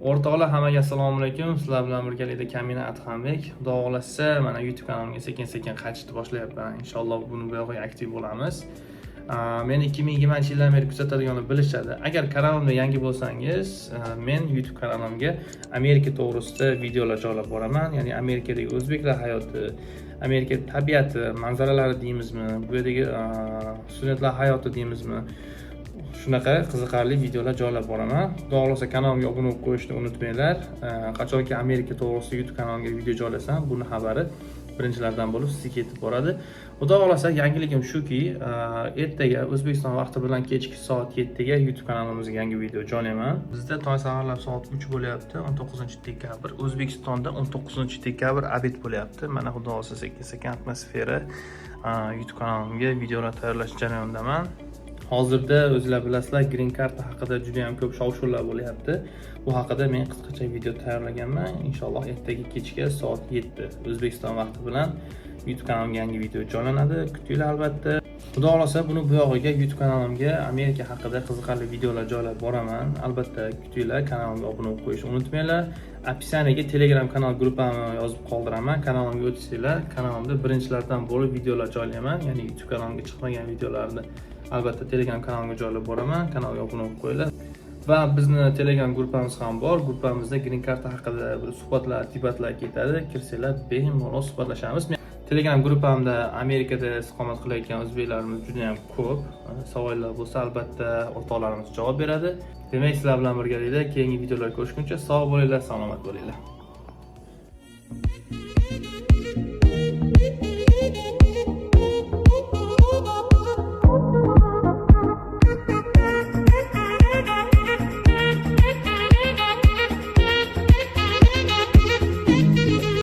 O'rtoqlar, hammaga assalomu alaykum. Sizlar bilan birgalikda Kamina Adhambek. Xudo xolasa, mana YouTube kanalimga sekin-sekin qaytishni boshlayapman. Inshaalloh buni buyog'iga aktiv bo'lamiz. Men 2020-yildan beri kuzatadiganlar bilishadi. Agar kanalimda yangi bo'lsangiz, men YouTube kanalimga Amerika to'g'risida videolar joylab boraman. Ya'ni Amerikadagi o'zbeklar hayoti, Amerika tabiati, manzaralari deymizmi, bu yerdagi studentlar hayoti deymizmi, shunaqa qiziqarli videolar joylab boraman. Xudo xolasa kanalimga obuna bo'lib qo'yishni unutmanglar. Qachonki Amerika to'g'risida YouTube kanalimga video joylasam, buni xabari birinchilardan bo'lib sizga yetib boradi. Xudo xolasa yangiligim shuki, ertaga O'zbekiston vaqti bilan kechki soat 7 ga YouTube kanalimizga yangi video joylayman. Bizda tong saharlab soat 3 bo'lyapti, 19-dekabr. O'zbekistonda 19-dekabr obed bo'lyapti. Mana xudo xolasa sekin-sekin atmosfera YouTube kanalimga videolar tayyorlash jarayonidaman. Hozirda o'zingizlar bilasizlar, Green Card haqida juda ham ko'p shov-shuvlar bo'lyapti. Bu haqida men qisqacha video tayyorlaganman. Inshaalloh ertaga kechga soat 7 O'zbekiston vaqti bilan YouTube kanalimga yangi video joylanadi. Kutinglar albatta. Xudo xolasa buni buyog'iga YouTube kanalimga Amerika haqida qiziqarli videolar joylab boraman. Albatta kutinglar, kanalimga obuna bo'lib qo'yishni unutmanglar. Opsiyaga Telegram kanal gruppamni yozib qoldiraman. Kanalimga o'tsanglar, kanalimda birinchilardan bo'lib videolar joylayman. Ya'ni YouTube kanalimga chiqmagan videolarni albatta Telegram kanalimga joylab boraman. Kanalga obuna bo'lib qo'yinglar. Va bizni Telegram gruppamiz ham bor. Gruppamizda Green Card haqida bir suhbatlar, debatlar ketadi. Kirsanglar, bemalol suhbatlashamiz. Telegram gruppamda Amerikada istiqomat qilayotgan o'zbeklarimiz juda ham ko'p. Savollar bo'lsa, albatta o'rtoqlarimiz javob beradi. Demak, sizlar bilan birgalikda keyingi videolar ko'rishguncha sog' bo'linglar, salomat bo'linglar.